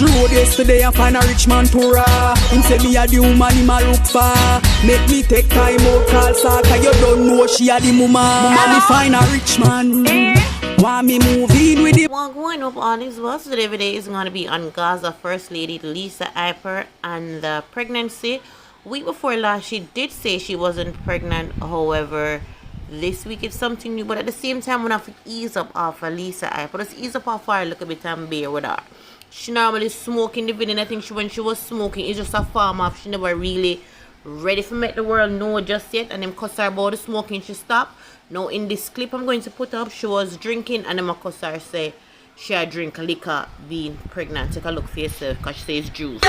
reach road yesterday, I find a rich man poorer. Him say me a the woman him a look for. Make me take time out, call Saka. You don't know she a the woman. Mama find a rich man. Want me move in with it? Well, going up on this bus today, video is going to be on Gaza First Lady Lisa Hyper and the pregnancy. Week before last, she did say she wasn't pregnant. However, this week it's something new. But at the same time, we have to ease up off of Lisa Hyper. Let's ease up off her a little bit and bear with her. She normally smoking the video. I think when she was smoking, it's just a form of she never really ready to make the world know just yet. And them cuss her about the smoking, she stopped. Now in this clip I'm going to put up, she was drinking and them a cuss her say she had drink liquor being pregnant. Take a look for yourself because she says juice.